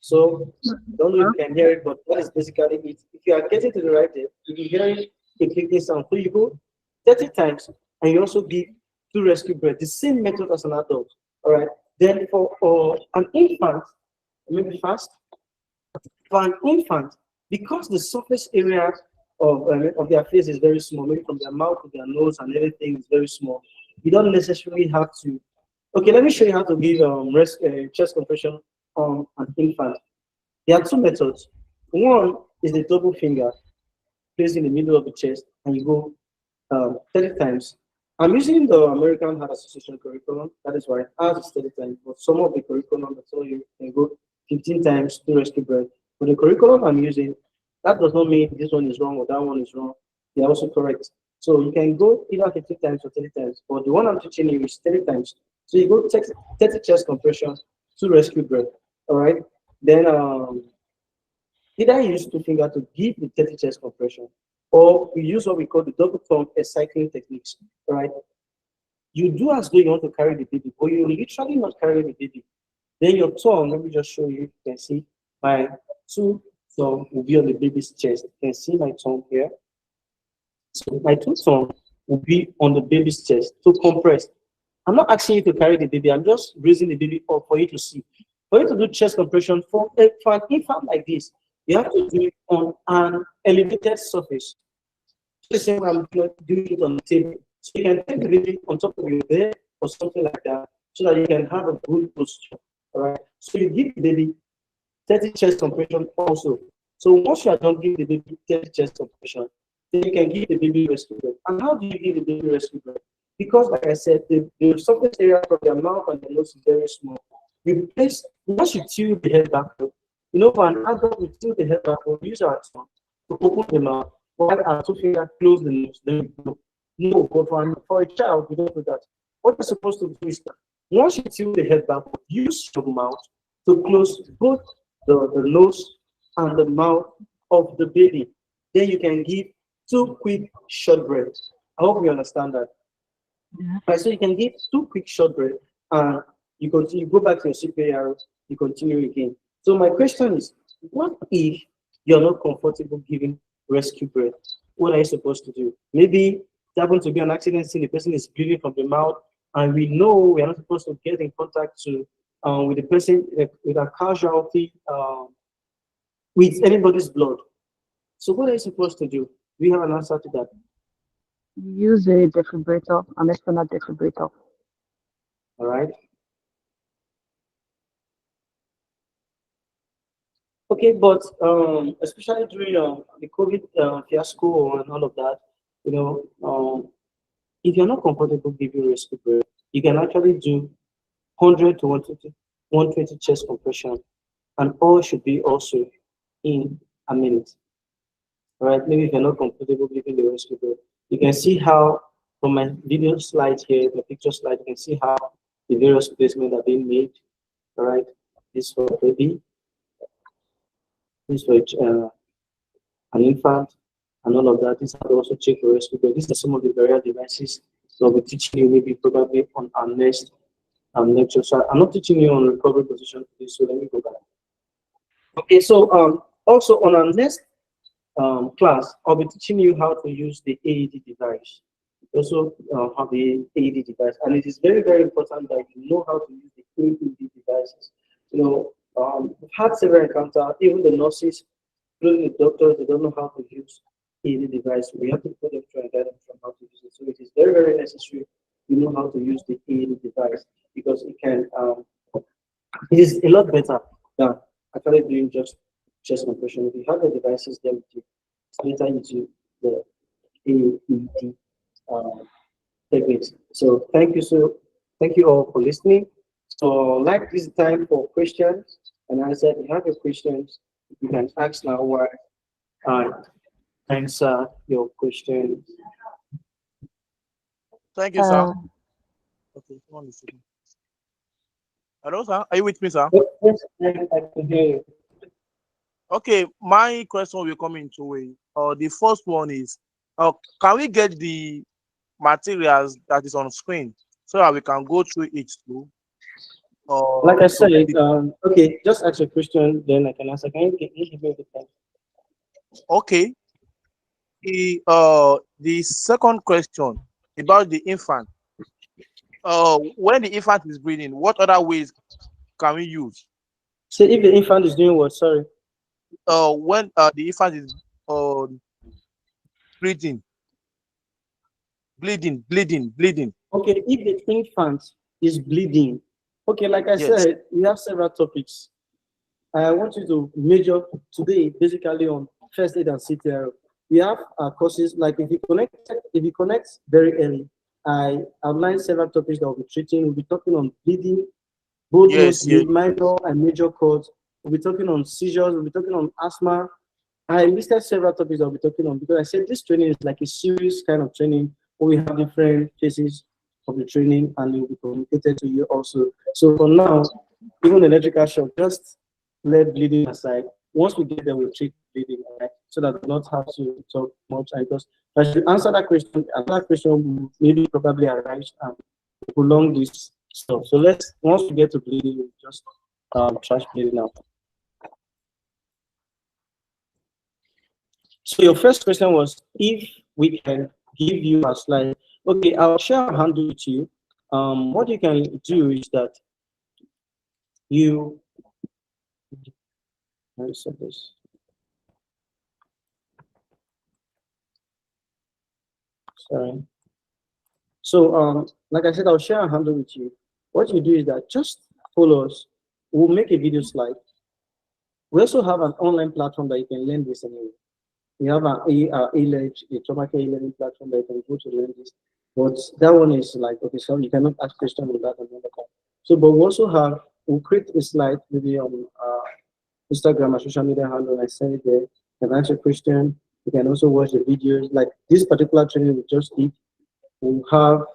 So don't know if you can hear it, but that is basically it. If you are getting to the right depth, you'll be hearing a clicking sound. So you go 30 times and you also give 2 rescue breaths, the same method as an adult. All right. Then for an infant, maybe fast. For an infant, because the surface area of their face is very small, maybe from their mouth to their nose and everything is very small, you don't necessarily have to. Okay, let me show you how to give chest compression on an infant. There are 2 methods. One is the double finger placed in the middle of the chest, and you go 30 times. I'm using the American Heart Association curriculum. That is why ours is 30 times. But some of the curriculum that tell you can go 15 times to rescue breath. But the curriculum I'm using, that does not mean this one is wrong or that one is wrong. They are also correct. So you can go either 15 times or 30 times. But the one I'm teaching you is 30 times. So you go 30 chest compression to rescue breath. All right. Then either you use 2 fingers to give the 30 chest compression, or we use what we call the double thumb cycling techniques. All right. You do as though you want to carry the baby, but you're literally not carrying the baby. Then your tongue, let me just show you. You can see my 2 thumb will be on the baby's chest. You can see my tongue here. So my 2 thumb will be on the baby's chest to compress. I'm not asking you to carry the baby. I'm just raising the baby up for you to see. For you to do chest compression for an infant like this, you have to do it on an elevated surface. The same way I'm doing it on the table. So you can take the baby on top of your bed or something like that so that you can have a good posture. All right. So you give the baby 30 chest compression also. So once you are done giving the baby 30 chest compression, then you can give the baby rescue breath. And how do you give the baby rescue breath? Because like I said, the surface area from their mouth and the nose is very small. You place, once you tilt the head backward, for an adult, we tilt the head backward, use our tongue to open the mouth, while our 2 fingers close the nose, then we blow. No, but for a child, we don't do that. What you're supposed to do is that once you tilt the head backward, use your mouth to close both the nose and the mouth of the baby. Then you can give 2 quick short breaths. I hope you understand that. Right, so you can give 2 quick short breaths and you continue, go back to your CPR, you continue again. So my question is, what if you're not comfortable giving rescue breath? What are you supposed to do? Maybe it happened to be an accident scene, the person is bleeding from the mouth, and we know we are not supposed to get in contact with the person, with a casualty, with anybody's blood. So what are you supposed to do? We have an answer to that. Use a defibrillator, an external defibrillator. All right. Okay, but especially during the COVID fiasco and all of that, if you're not comfortable giving rescue breath, you can actually do 100 to 120 chest compression, and all should be also in a minute. All right, maybe if you're not comfortable giving the rescue breath, you can see how from my video slide here, the picture slide, you can see how the various placements are being made. All right, this for baby, this for an infant, and all of that. This is how to also check for rescue breath. These are some of the barrier devices that we'll be teaching you maybe probably on our next lecture. So I'm not teaching you on recovery position today, so let me go back. Okay, so also on our next class, I'll be teaching you how to use the AED device. also have the AED device. And it is very, very important that you know how to use the AED devices. We've had several encounters, even the nurses, including the doctors, they don't know how to use AED device. We have to put them through and guide them from how to use it. So it is very, very necessary you know how to use the AED device because it is a lot better than actually doing just chest compression. If you have the devices there with you, it's better you do the AED techniques. So thank you all for listening. So like this time for questions and answer. If you have a questions, you can ask now while I answer your question. Thank you, sir. Okay, come on, listen. Hello, sir. Are you with me, sir? Yes, I can hear you. Okay, my question will come in two ways. The first one is, can we get the materials that is on screen so that we can go through it too? Like I said, okay, just ask a question, then I can answer. Can you give me the time? Okay. The second question about the infant. When the infant is breathing, what other ways can we use? So if the infant is doing what? Sorry. When the infant is breathing, bleeding. Okay, if the infant is bleeding, okay, like I Yes. said, we have several topics. I want you to major today basically on first aid and CPR. We have courses like if you connect very early, I outline several topics that we'll be treating. We'll be talking on bleeding, both Yes. minor and major cause. We'll be talking on seizures. We'll be talking on asthma. I listed several topics I'll be talking on because I said this training is like a serious kind of training where we have different phases of the training and it will be communicated to you also. So for now, even electrical shock, just let bleeding aside. Once we get there, we'll treat bleeding, right? So that we don't have to talk much. And because if I should answer that question, another question will maybe probably arise and prolong this stuff. So once we get to bleeding, we'll just trash bleeding out. So your first question was if we can give you a slide. Okay, I'll share a handle with you. What you can do is that you let me set this. Sorry. So like I said, I'll share a handle with you. What you do is that just follow us. We'll make a video slide. We also have an online platform that you can learn this anyway. We have a trauma care e-learning platform that you can go to learn this. But that one is like, okay, so you cannot ask questions with that another time. So, but we'll create a slide maybe on Instagram or social media handle and I send it there. You can answer a question. You can also watch the videos. Like this particular training we just did, we'll have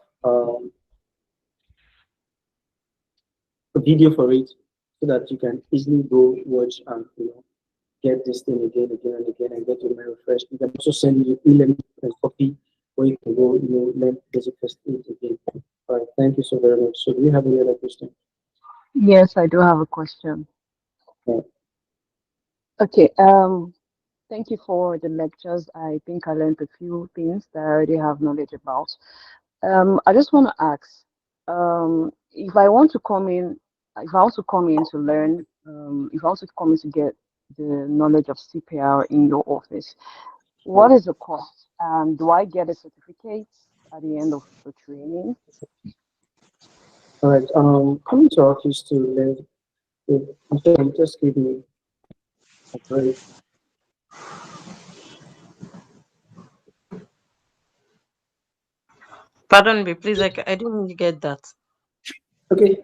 a video for it so that you can easily go watch and get this thing again and get your mind refreshed. You can also send you e-learning copy where you can go, learn basic first aid again. All right, thank you so very much. So do you have any other question? Yes, I do have a question. Yeah. Okay, thank you for the lectures. I think I learned a few things that I already have knowledge about. I just want to ask, if I want to come in, if I want to come in to learn, if I want to come in to get the knowledge of CPR in your office, what is the cost? Do I get a certificate at the end of the training? All right, coming to our office to learn, just give me a break. Pardon me, please. I didn't get that. Okay,